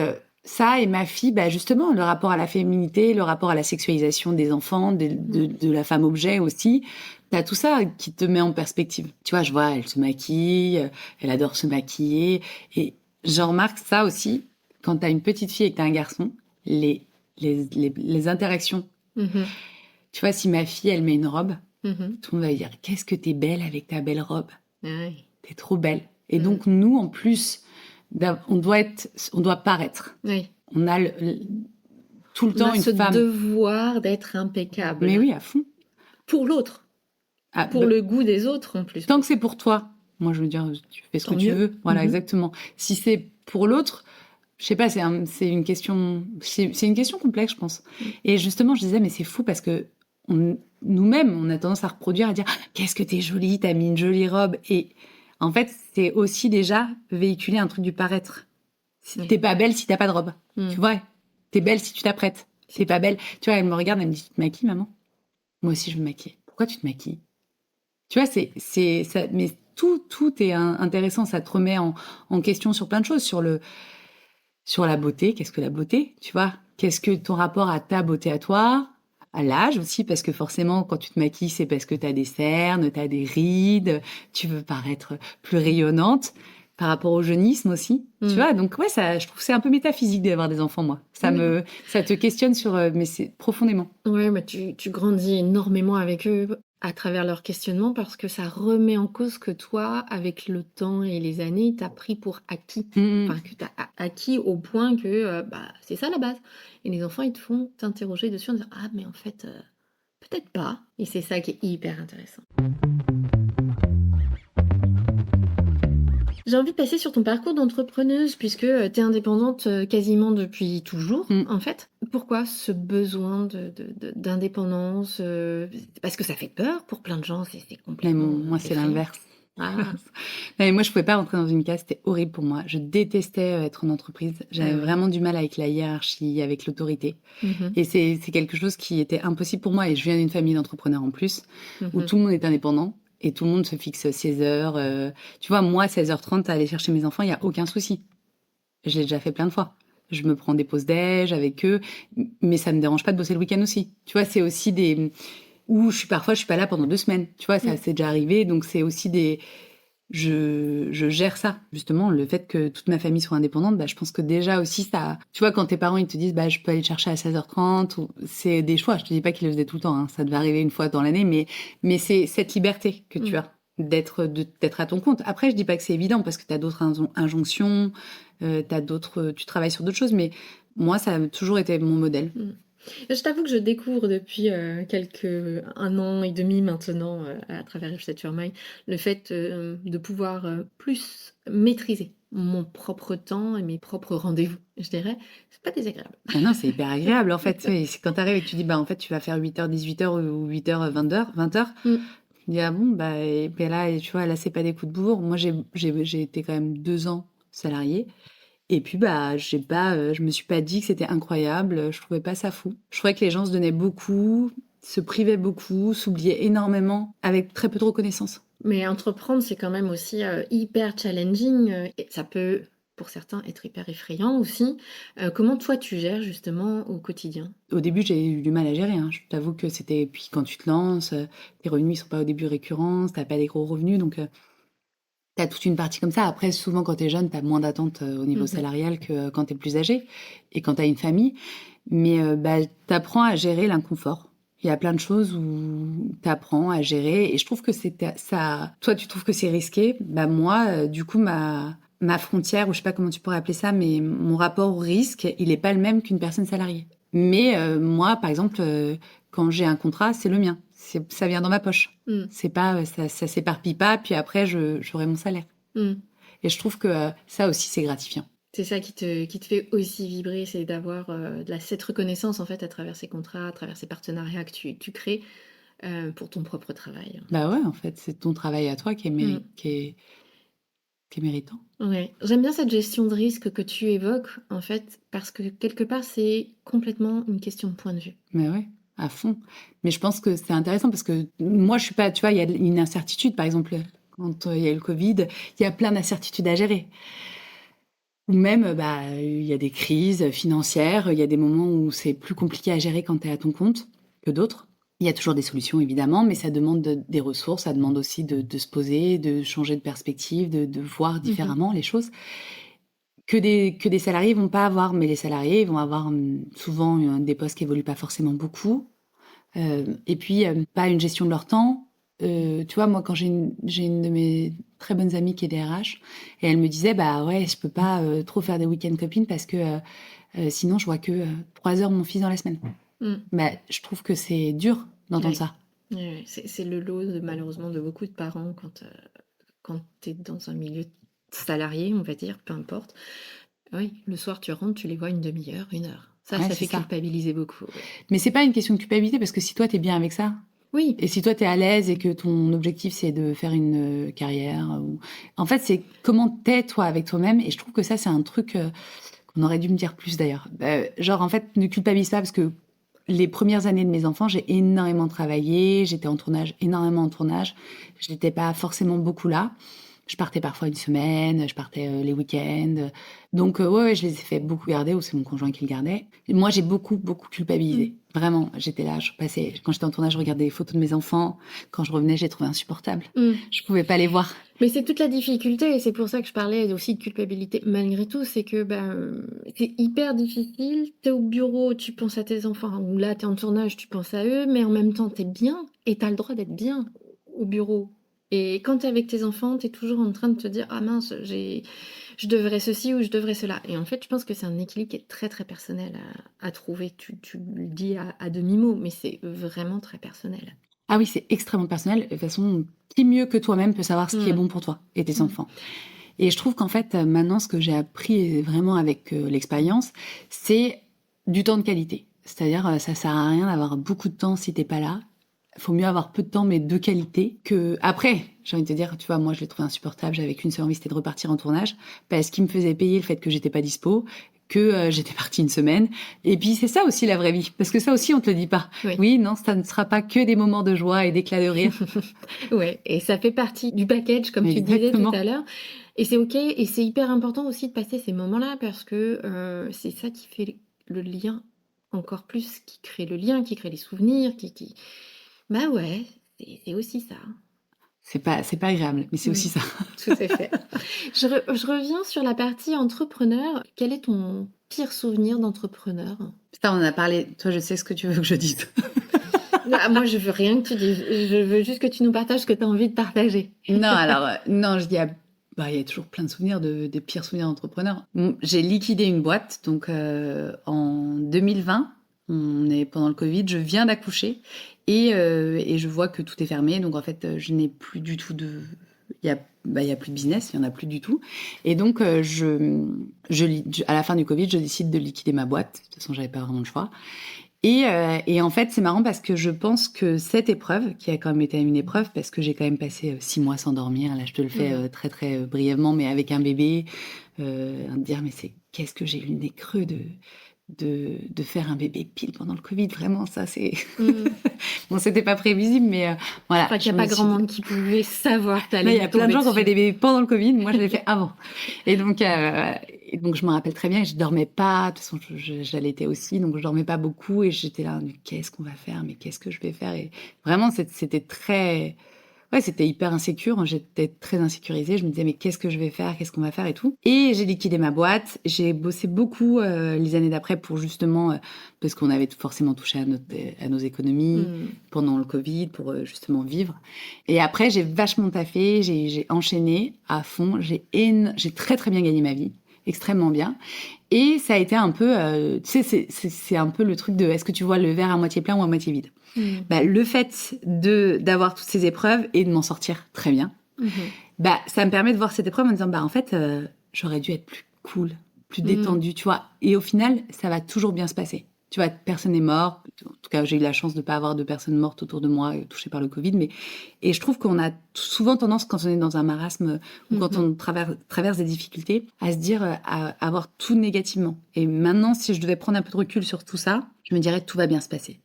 ça et ma fille, bah, justement, le rapport à la féminité, le rapport à la sexualisation des enfants, de la femme objet aussi. T'as tout ça qui te met en perspective. Tu vois, je vois, elle se maquille, elle adore se maquiller. Et je remarque ça aussi, quand t'as une petite fille et que t'as un garçon, les interactions. Mhm. Tu vois, si ma fille, elle met une robe, Mhm. tout le monde va dire, qu'est-ce que t'es belle avec ta belle robe. Ouais. T'es trop belle. Et donc, nous, en plus, on doit paraître. Oui. On a tout le On temps a une ce femme. devoir d'être Mais impeccable oui, à fond. pour l'autre, Ah, pour le goût des autres en plus. tant que c'est pour toi, moi je veux dire, tu fais ce que Tant tu mieux. veux. Voilà, Mhm. exactement. Si c'est pour l'autre, je sais pas, c'est une question, c'est une question complexe, je pense. Et justement, je disais, mais c'est fou parce que nous-mêmes, on a tendance à reproduire, à dire, ah, qu'est-ce que t'es jolie, t'as mis une jolie robe. Et en fait, c'est aussi déjà véhiculer un truc du paraître. Oui. T'es pas belle si t'as pas de robe. Tu vois, t'es belle si tu t'apprêtes. T'es pas belle. Tu vois, elle me regarde, elle me dit, tu te maquilles, maman? Moi aussi, je me maquille. Pourquoi tu te maquilles? Tu vois, ça, mais tout est intéressant. Ça te remet en question sur plein de choses, sur la beauté. Qu'est-ce que la beauté? Tu vois, qu'est-ce que ton rapport à ta beauté à toi? À l'âge aussi, parce que forcément, quand tu te maquilles, c'est parce que tu as des cernes, tu as des rides, tu veux paraître plus rayonnante par rapport au jeunisme aussi. Tu vois, donc ouais, ça, je trouve que c'est un peu métaphysique d'avoir des enfants, moi. Ça te questionne sur, mais c'est profondément. Ouais, mais tu grandis énormément avec eux à travers leurs questionnements, parce que ça remet en cause que toi, avec le temps et les années, t'as pris pour acquis. Mm, Enfin, que t'as acquis au point que bah, c'est ça la base. Et les enfants, ils te font t'interroger dessus en disant ah, mais en fait, peut-être pas. Et c'est ça qui est hyper intéressant. J'ai envie de passer sur ton parcours d'entrepreneuse, puisque tu es indépendante quasiment depuis toujours, mm. en fait. Pourquoi ce besoin d'indépendance Parce que ça fait peur pour plein de gens, c'est Mais complètement moi, c'est effrayant. l'inverse. Ah, Non, mais moi, je pouvais pas rentrer dans une case, c'était horrible pour moi. Je détestais être en entreprise. J'avais ah ouais. vraiment du mal avec la hiérarchie, avec l'autorité. Mhm, Et c'est quelque chose qui était impossible pour moi. Et je viens d'une famille d'entrepreneurs en plus, où mhm. tout le monde est indépendant et tout le monde se fixe 16 heures. Tu vois, moi, 16h30, aller chercher mes enfants, il y a aucun souci. Je l'ai déjà fait plein de fois. Je me prends des pauses déj avec eux, mais ça me dérange pas de bosser le week-end aussi. Tu vois, c'est aussi des où je suis pas là pendant 2 semaines. Tu vois, ça Mm. c'est déjà arrivé, donc c'est aussi des je gère ça. Justement, le fait que toute ma famille soit indépendante, bah, je pense que déjà aussi ça. Tu vois, quand tes parents ils te disent, bah, je peux aller te chercher à 16h30, c'est des choix. Je te dis pas qu'ils le faisaient tout le temps, hein. Ça devait arriver une fois dans l'année, mais c'est cette liberté que tu Mm. as d'être à ton compte. Après, je dis pas que c'est évident parce que tu as d'autres injonctions, tu travailles sur d'autres choses, mais moi, ça a toujours été mon modèle. Mm. Je t'avoue que je découvre depuis un an et demi maintenant, à travers Reset Your Mind, le fait de pouvoir plus maîtriser mon propre temps et mes propres rendez-vous, je dirais. C'est pas désagréable. Ah non, c'est hyper agréable en fait. C'est quand tu arrives et que tu dis, bah en fait, tu vas faire 8h, 18h ou 8h, 20h, 20h. Mm. Tu dis, ah bon, bah et ben là, tu vois, là, c'est pas des coups de bourre. Moi, j'ai été quand même 2 ans salariée. Et puis, je me suis pas dit que c'était incroyable. Je trouvais pas ça fou. Je trouvais que les gens se donnaient beaucoup, se privaient beaucoup, s'oubliaient énormément, avec très peu de reconnaissance. Mais entreprendre, c'est quand même aussi hyper challenging. Et ça peut, pour certains, être hyper effrayant aussi. Comment toi, tu gères justement au quotidien? Au début, j'ai eu du mal à gérer. Je t'avoue que c'était. Puis quand tu te lances, tes revenus sont pas au début récurrents, t'as pas des gros revenus, donc t'as toute une partie comme ça. Après, souvent, quand t'es jeune, t'as moins d'attentes au niveau Mhm. salarial que quand t'es plus âgé et quand t'as une famille. Mais t'apprends à gérer l'inconfort. Il y a plein de choses où t'apprends à gérer. Et je trouve que c'est ça. Toi, tu trouves que c'est risqué. Moi, du coup, ma frontière, ou je sais pas comment tu pourrais appeler ça, mais mon rapport au risque, il est pas le même qu'une personne salariée. Mais moi, par exemple, quand j'ai un contrat, c'est le mien. Ça vient dans ma poche. Mm. C'est pas, ça s'éparpille pas. Puis après, j'aurai mon salaire. Mm. Et je trouve que ça aussi, c'est gratifiant. C'est ça qui te fait aussi vibrer, c'est d'avoir cette reconnaissance en fait à travers ces contrats, à travers ces partenariats que tu crées pour ton propre travail. Bah ouais, en fait, c'est ton travail à toi Mm. qui est méritant. Ouais. J'aime bien cette gestion de risque que tu évoques en fait parce que quelque part c'est complètement une question de point de vue. Mais ouais, à fond. Mais je pense que c'est intéressant parce que moi, je suis pas, tu vois, il y a une incertitude, par exemple, quand il y a eu le Covid, il y a plein d'incertitudes à gérer. Ou même, il y a des crises financières, il y a des moments où c'est plus compliqué à gérer quand tu es à ton compte que d'autres. Il y a toujours des solutions, évidemment, mais ça demande des ressources, ça demande aussi de se poser, de changer de perspective, de voir Mhm. différemment les choses. Que des salariés vont pas avoir, mais les salariés vont avoir souvent des postes qui évoluent pas forcément beaucoup. Et puis, pas une gestion de leur temps. Tu vois, moi, quand j'ai une de mes très bonnes amies qui est DRH, et elle me disait, bah ouais, je peux pas trop faire des week-ends copines parce que sinon, je vois que 3 heures mon fils dans la semaine. Mm. Je trouve que c'est dur d'entendre Ouais. ça. Ouais, c'est le lot malheureusement de beaucoup de parents quand tu es dans un milieu salarié, on va dire, peu importe. Oui, le soir tu rentres, tu les vois une demi-heure, 1 heure. Ouais, Ça c'est fait ça. culpabiliser beaucoup. Ouais. Mais c'est pas une question de culpabilité parce que si toi, t'es bien avec ça, Oui, et si toi, t'es à l'aise et que ton objectif, c'est de faire une carrière, en fait, c'est comment t'es, toi, avec toi-même. Et je trouve que ça, c'est un truc qu'on aurait dû me dire plus, d'ailleurs. Genre, en fait, ne culpabilise pas parce que les premières années de mes enfants, j'ai énormément travaillé, j'étais en tournage, énormément en tournage. Je n'étais pas forcément beaucoup là. Je partais parfois une semaine, je partais les week-ends. Donc, ouais, je les ai fait beaucoup garder, ou c'est mon conjoint qui le gardait. Et moi, j'ai beaucoup, beaucoup culpabilisé. mm. Vraiment, j'étais là, je passais, quand j'étais en tournage, je regardais les photos de mes enfants. Quand je revenais, j'ai trouvé insupportable. Mm. Je pouvais pas les voir. Mais c'est toute la difficulté, et c'est pour ça que je parlais aussi de culpabilité malgré tout, c'est que c'est hyper difficile, t'es au bureau, tu penses à tes enfants, ou là t'es en tournage, tu penses à eux, mais en même temps t'es bien, et t'as le droit d'être bien au bureau. Et quand t'es avec tes enfants, t'es toujours en train de te dire, ah mince, je devrais ceci ou je devrais cela. Et en fait, je pense que c'est un équilibre qui est très très personnel à trouver. Tu le dis à demi-mot, mais c'est vraiment très personnel. Ah oui, c'est extrêmement personnel. De toute façon, qui mieux que toi-même peut savoir ce qui est Mm. bon pour toi et tes Mm. enfants. Et je trouve qu'en fait, maintenant, ce que j'ai appris vraiment avec l'expérience, c'est du temps de qualité. C'est-à-dire, ça sert à rien d'avoir beaucoup de temps si t'es pas là. Il faut mieux avoir peu de temps, mais de qualité. Que après, j'ai envie de te dire, tu vois, moi, je l'ai trouvé insupportable. J'avais qu'une seule envie, c'était de repartir en tournage, parce qu'il me faisait payer le fait que j'étais pas dispo, que j'étais partie une semaine. Et puis, c'est ça aussi la vraie vie, parce que ça aussi, on te le dit pas. Oui. Oui, non, ça ne sera pas que des moments de joie et d'éclats de rire. Ouais, et ça fait partie du package, comme tu disais tout Exactement. à l'heure. Et c'est OK, et c'est hyper important aussi de passer ces moments-là parce que c'est ça qui fait le lien encore plus, qui crée le lien, qui crée les souvenirs, qui... Bah ouais, c'est aussi ça. C'est pas agréable, mais c'est Mm, aussi ça. tout à fait. Je reviens sur la partie entrepreneur. Quel est ton pire souvenir d'entrepreneur? Putain, on en a parlé. Toi, je sais ce que tu veux que je dise. Ah, moi, je veux rien que tu dises. Je veux juste que tu nous partages ce que tu as envie de partager. Non, alors, non, je dis, il y a toujours plein de souvenirs, des pires souvenirs d'entrepreneurs. J'ai liquidé une boîte, donc en 2020, on est pendant le Covid, je viens d'accoucher et je vois que tout est fermé, donc en fait, je n'ai plus du tout de... Il y a plus de business, il y en a plus du tout. Et donc, à la fin du Covid, je décide de liquider ma boîte. De toute façon, j'avais pas vraiment le choix. Et en fait, c'est marrant parce que je pense que cette épreuve, qui a quand même été une épreuve, parce que j'ai quand même passé 6 mois sans dormir, là je te le fais très très brièvement, mais avec un bébé, à me dire, mais qu'est-ce que j'ai eu le nez creux de faire un bébé pile pendant le Covid, vraiment, ça, c'est... Bon, c'était pas prévisible, mais voilà. Enfin, qu'il n'y a pas grand monde qui pouvait savoir que t'allais il y a plein de gens qui ont fait dessus. des bébés pendant le Covid, moi, je l'ai fait avant. Et donc, je me rappelle très bien, je dormais pas, de toute façon, j'allaitais aussi, donc je dormais pas beaucoup, et j'étais là, mais qu'est-ce qu'on va faire, mais qu'est-ce que je vais faire? Et vraiment, c'était très... Ouais, c'était hyper insécure. J'étais très insécurisée. Je me disais, mais qu'est-ce que je vais faire? Qu'est-ce qu'on va faire et tout? Et j'ai liquidé ma boîte. J'ai bossé beaucoup les années d'après pour justement, parce qu'on avait forcément touché à nos économies pendant le Covid pour justement vivre. Et après, j'ai vachement taffé. J'ai enchaîné à fond. J'ai très, très bien gagné ma vie. Extrêmement bien. Et ça a été un peu, tu sais, c'est un peu le truc de, est-ce que tu vois le verre à moitié plein ou à moitié vide? Bah, le fait d'avoir toutes ces épreuves et de m'en sortir très bien, bah, ça me permet de voir cette épreuve en me disant, bah, en fait, j'aurais dû être plus cool, plus détendue, tu vois. Et au final, ça va toujours bien se passer. Tu vois, personne n'est mort. En tout cas, j'ai eu la chance de ne pas avoir de personnes mortes autour de moi touchées par le Covid. Et je trouve qu'on a souvent tendance, quand on est dans un marasme ou quand on traverse des difficultés, à se dire, à voir tout négativement. Et maintenant, si je devais prendre un peu de recul sur tout ça, je me dirais, tout va bien se passer.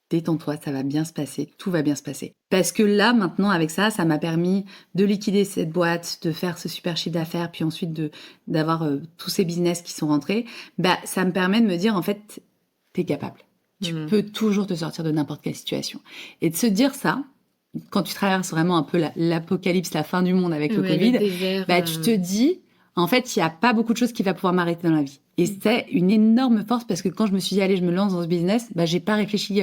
Détends-toi, ça va bien se passer, tout va bien se passer. Parce que là, maintenant, avec ça m'a permis de liquider cette boîte, de faire ce super chiffre d'affaires, puis ensuite d'avoir tous ces business qui sont rentrés. Bah, ça me permet de me dire, en fait, t'es capable. Tu peux toujours te sortir de n'importe quelle situation. Et de se dire ça, quand tu traverses vraiment un peu l'apocalypse, la fin du monde avec le Covid, bah, tu te dis, en fait, il n'y a pas beaucoup de choses qui va pouvoir m'arrêter dans la vie. Et c'est une énorme force parce que quand je me suis dit, allez, je me lance dans ce business, bah, j'ai pas réfléchi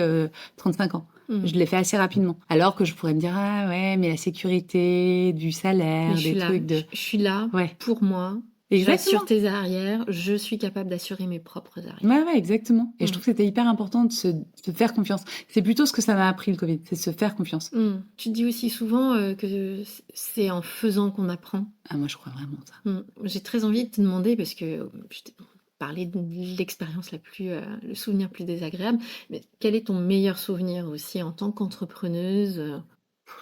35 ans. Je l'ai fait assez rapidement. Alors que je pourrais me dire, ah ouais, mais la sécurité, du salaire, des trucs de... Je suis là pour moi. Exactement. J'assure tes arrières, je suis capable d'assurer mes propres arrières. Ouais, exactement. Et je trouve que c'était hyper important de se faire confiance. C'est plutôt ce que ça m'a appris, le Covid, c'est se faire confiance. Tu dis aussi souvent que c'est en faisant qu'on apprend. Ah, moi, je crois vraiment ça. J'ai très envie de te demander, parce que je t'ai parlé de l'expérience le souvenir plus désagréable, mais quel est ton meilleur souvenir aussi en tant qu'entrepreneuse?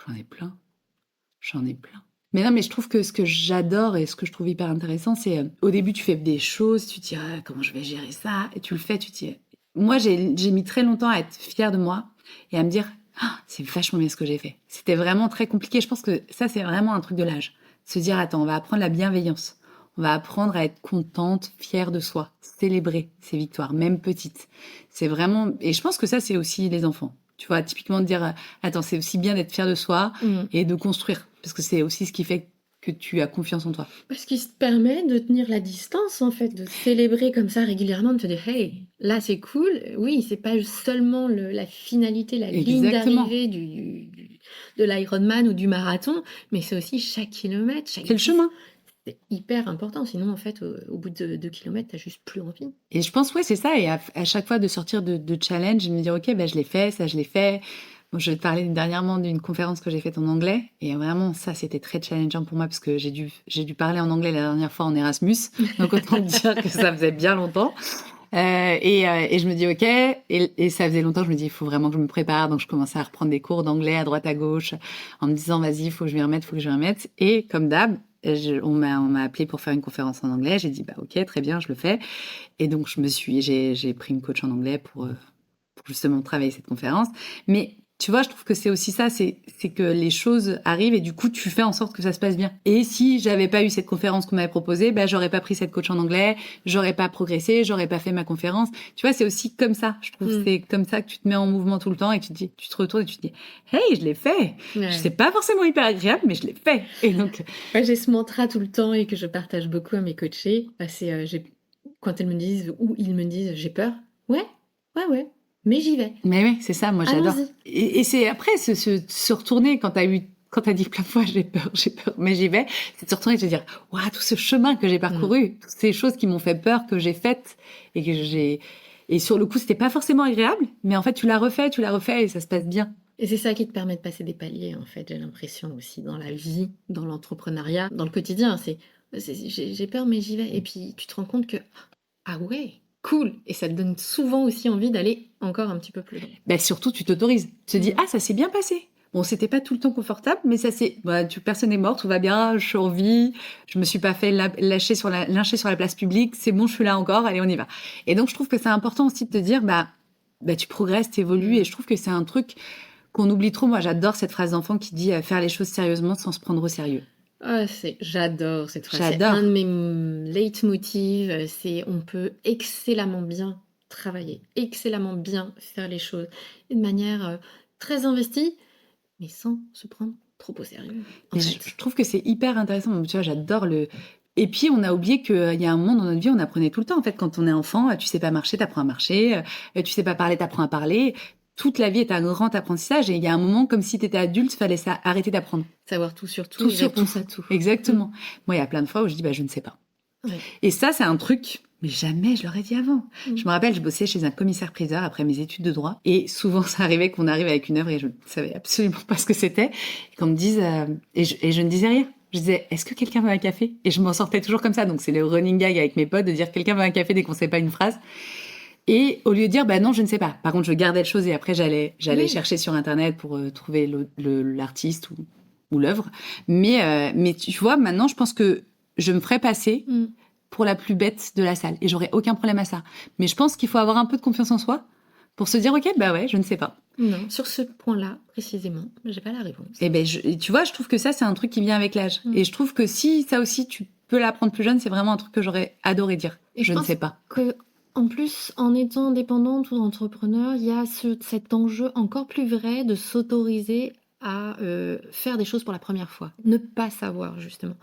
J'en ai plein. Mais non, mais je trouve que ce que j'adore et ce que je trouve hyper intéressant, c'est au début, tu fais des choses, tu te dis, ah, comment je vais gérer ça? Et tu le fais, tu te dis... Moi, j'ai mis très longtemps à être fière de moi et à me dire, ah, c'est vachement bien ce que j'ai fait. C'était vraiment très compliqué. Je pense que ça, c'est vraiment un truc de l'âge. Se dire, attends, on va apprendre la bienveillance. On va apprendre à être contente, fière de soi, célébrer ses victoires, même petites. C'est vraiment... Et je pense que ça, c'est aussi les enfants. Tu vois, typiquement de dire, attends, c'est aussi bien d'être fier de soi et de construire. Parce que c'est aussi ce qui fait que tu as confiance en toi. Parce qu'il te permet de tenir la distance, en fait, de célébrer comme ça régulièrement, de te dire, hey, là c'est cool. Oui, c'est pas seulement la finalité, la ligne d'arrivée de l'Ironman ou du marathon, mais c'est aussi chaque kilomètre. C'est le chemin. C'est hyper important, sinon en fait au bout de 2 kilomètres, t'as juste plus envie. Et je pense, ouais, c'est ça, et à chaque fois de sortir de challenge et de me dire, ok, ben, je l'ai fait, ça je l'ai fait. Bon, je vais te parler dernièrement d'une conférence que j'ai faite en anglais, et vraiment ça c'était très challengeant pour moi parce que j'ai dû parler en anglais la dernière fois en Erasmus, donc autant dire que ça faisait bien longtemps. Et je me dis ok, et ça faisait longtemps, je me dis il faut vraiment que je me prépare, donc je commençais à reprendre des cours d'anglais à droite à gauche en me disant vas-y, il faut que je m'y remette, et comme d'hab, on m'a appelé pour faire une conférence en anglais, j'ai dit bah ok, très bien, je le fais, et donc j'ai pris une coach en anglais pour justement travailler cette conférence, mais tu vois, je trouve que c'est aussi ça, c'est que les choses arrivent et du coup, tu fais en sorte que ça se passe bien. Et si j'avais pas eu cette conférence qu'on m'avait proposée, ben, j'aurais pas pris cette coach en anglais, j'aurais pas progressé, j'aurais pas fait ma conférence. Tu vois, c'est aussi comme ça. Je trouve que c'est comme ça que tu te mets en mouvement tout le temps et tu te retournes et tu te dis, hey, je l'ai fait. Ouais. C'est pas forcément hyper agréable, mais je l'ai fait. Et donc. Ouais, j'ai ce mantra tout le temps et que je partage beaucoup à mes coachés. C'est, quand elles me disent ou ils me disent, j'ai peur. Ouais. Mais j'y vais. Mais oui, c'est ça, moi j'adore. Et c'est après se retourner quand t'as dit plein de fois j'ai peur, mais j'y vais, c'est de se retourner et de se dire waouh, tout ce chemin que j'ai parcouru, toutes ces choses qui m'ont fait peur, que j'ai faites et sur le coup c'était pas forcément agréable, mais en fait tu l'as refait et ça se passe bien. Et c'est ça qui te permet de passer des paliers, en fait, j'ai l'impression aussi dans la vie, dans l'entrepreneuriat, dans le quotidien. J'ai peur, mais j'y vais. Et puis tu te rends compte que ah ouais. Cool. Et ça te donne souvent aussi envie d'aller encore un petit peu plus loin. Ben surtout, tu t'autorises. Tu te dis, ah, ça s'est bien passé. Bon, c'était pas tout le temps confortable, mais ça c'est, personne n'est mort, tout va bien, je suis en vie, je me suis pas fait lyncher sur la place publique, c'est bon, je suis là encore, allez, on y va. Et donc, je trouve que c'est important aussi de te dire, tu progresses, t'évolues, et je trouve que c'est un truc qu'on oublie trop. Moi, j'adore cette phrase d'enfant qui dit faire les choses sérieusement sans se prendre au sérieux. J'adore cette phrase. J'adore. C'est un de mes leitmotivs. C'est on peut excellemment bien travailler, excellemment bien faire les choses de manière très investie, mais sans se prendre trop au sérieux. Je trouve que c'est hyper intéressant. Tu vois, j'adore le. Et puis, on a oublié qu'il y a un moment dans notre vie, on apprenait tout le temps. En fait, quand on est enfant, tu sais pas marcher, t'apprends à marcher. Tu sais pas parler, t'apprends à parler. Toute la vie est un grand apprentissage. Et il y a un moment, comme si t'étais adulte, fallait arrêter d'apprendre. Savoir tout sur tout, et réponse à tout. Exactement. Moi, il y a plein de fois où je dis, je ne sais pas. Ouais. Et ça, c'est un truc, mais jamais je l'aurais dit avant. Je me rappelle, je bossais chez un commissaire-priseur après mes études de droit. Et souvent, ça arrivait qu'on arrive avec une œuvre et je ne savais absolument pas ce que c'était. Et qu'on me dise, et je ne disais rien. Je disais, est-ce que quelqu'un veut un café? Et je m'en sortais toujours comme ça. Donc, c'est le running gag avec mes potes de dire quelqu'un veut un café dès qu'on ne sait pas une phrase. Et au lieu de dire, non, je ne sais pas. Par contre, je gardais le chose et après, j'allais chercher sur Internet pour trouver l'artiste ou l'œuvre. Mais tu vois, maintenant, je pense que je me ferais passer pour la plus bête de la salle. Et j'aurais aucun problème à ça. Mais je pense qu'il faut avoir un peu de confiance en soi pour se dire, ok, je ne sais pas. Non, sur ce point-là, précisément, j'ai pas la réponse. Et tu vois, je trouve que ça, c'est un truc qui vient avec l'âge. Et je trouve que si ça aussi, tu peux l'apprendre plus jeune, c'est vraiment un truc que j'aurais adoré dire. Et je ne sais pas. En plus, en étant indépendante ou entrepreneur, il y a cet enjeu encore plus vrai de s'autoriser à faire des choses pour la première fois. Ne pas savoir, justement.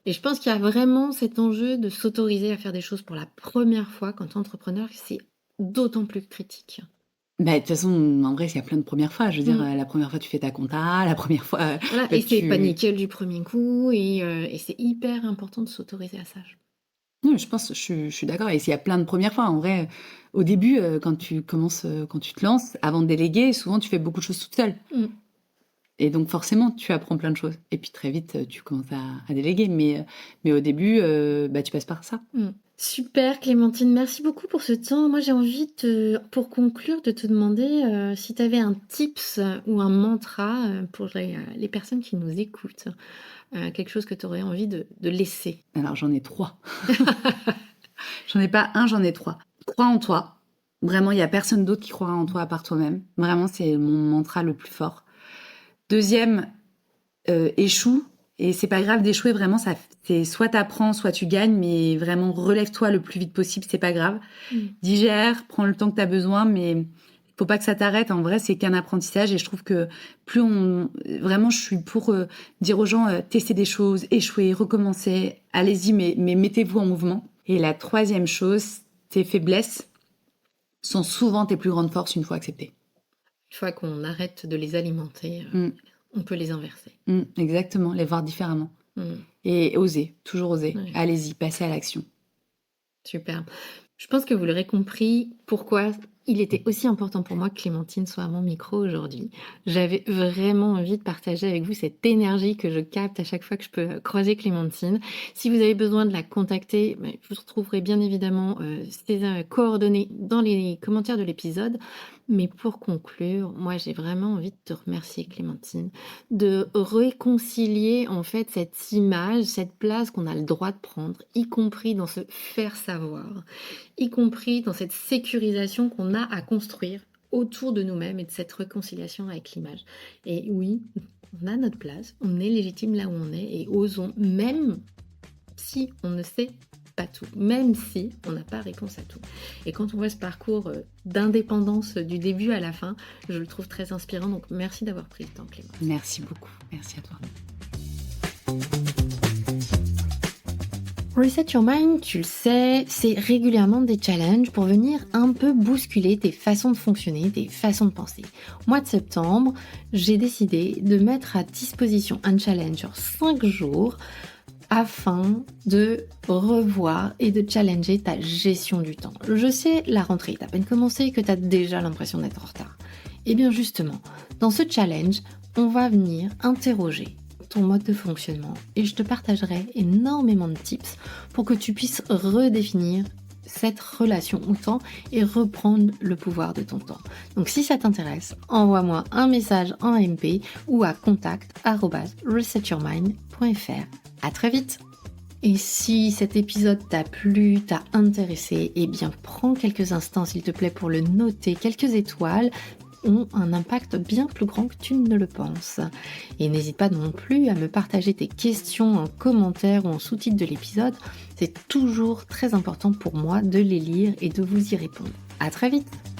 Et je pense qu'il y a vraiment cet enjeu de s'autoriser à faire des choses pour la première fois quand entrepreneur, c'est d'autant plus critique. De toute façon, en vrai, il y a plein de premières fois. Je veux dire, la première fois, tu fais ta compta, la première fois... Voilà, et c'est pas nickel du premier coup, et c'est hyper important de s'autoriser à ça. Non, je pense, je suis d'accord. Et s'il y a plein de premières fois, en vrai, au début, quand tu te lances, avant de déléguer, souvent, tu fais beaucoup de choses toute seule. Et donc, forcément, tu apprends plein de choses. Et puis, très vite, tu commences à déléguer. Mais au début, tu passes par ça. Super, Clémentine. Merci beaucoup pour ce temps. Moi, j'ai envie, pour conclure, de te demander si tu avais un tips ou un mantra pour les personnes qui nous écoutent. Quelque chose que tu aurais envie de laisser. Alors, j'en ai 3. J'en ai pas un, j'en ai 3. Crois en toi. Vraiment, il n'y a personne d'autre qui croira en toi à part toi-même. Vraiment, c'est mon mantra le plus fort. Deuxième, échoue. Et c'est pas grave d'échouer, vraiment, c'est soit t'apprends, soit tu gagnes, mais vraiment, relève-toi le plus vite possible, c'est pas grave. Digère, prends le temps que t'as besoin, mais faut pas que ça t'arrête. En vrai, c'est qu'un apprentissage et je trouve que vraiment, je suis pour dire aux gens, tester des choses, échouer, recommencer, allez-y, mais mettez-vous en mouvement. Et la troisième chose, tes faiblesses sont souvent tes plus grandes forces une fois acceptées. Une fois qu'on arrête de les alimenter, on peut les inverser. Exactement, les voir différemment. Et oser, toujours oser. Oui. Allez-y, passez à l'action. Super. Je pense que vous l'aurez compris pourquoi il était aussi important pour moi que Clémentine soit à mon micro aujourd'hui. J'avais vraiment envie de partager avec vous cette énergie que je capte à chaque fois que je peux croiser Clémentine. Si vous avez besoin de la contacter, vous retrouverez bien évidemment ses coordonnées dans les commentaires de l'épisode. Mais pour conclure, moi j'ai vraiment envie de te remercier Clémentine, de réconcilier en fait cette image, cette place qu'on a le droit de prendre, y compris dans ce faire savoir, y compris dans cette sécurisation qu'on a à construire autour de nous-mêmes et de cette réconciliation avec l'image. Et oui, on a notre place, on est légitime là où on est et osons, même si on ne sait pas tout, même si on n'a pas réponse à tout. Et quand on voit ce parcours d'indépendance du début à la fin, je le trouve très inspirant. Donc merci d'avoir pris le temps, Clément. Merci beaucoup. Merci à toi. Reset Your Mind, tu le sais, c'est régulièrement des challenges pour venir un peu bousculer tes façons de fonctionner, tes façons de penser. Au mois de septembre, j'ai décidé de mettre à disposition un challenge sur 5 jours afin de revoir et de challenger ta gestion du temps. Je sais, la rentrée est à peine commencée, que tu as déjà l'impression d'être en retard. Et bien justement, dans ce challenge, on va venir interroger ton mode de fonctionnement et je te partagerai énormément de tips pour que tu puisses redéfinir cette relation au temps et reprendre le pouvoir de ton temps. Donc si ça t'intéresse, envoie-moi un message en MP ou à contact@resetyourmind.fr. À très vite. Et si cet épisode t'a plu, t'a intéressé, eh bien prends quelques instants s'il te plaît pour le noter. Quelques étoiles ont un impact bien plus grand que tu ne le penses. Et n'hésite pas non plus à me partager tes questions en commentaire ou en sous-titre de l'épisode. C'est toujours très important pour moi de les lire et de vous y répondre. À très vite!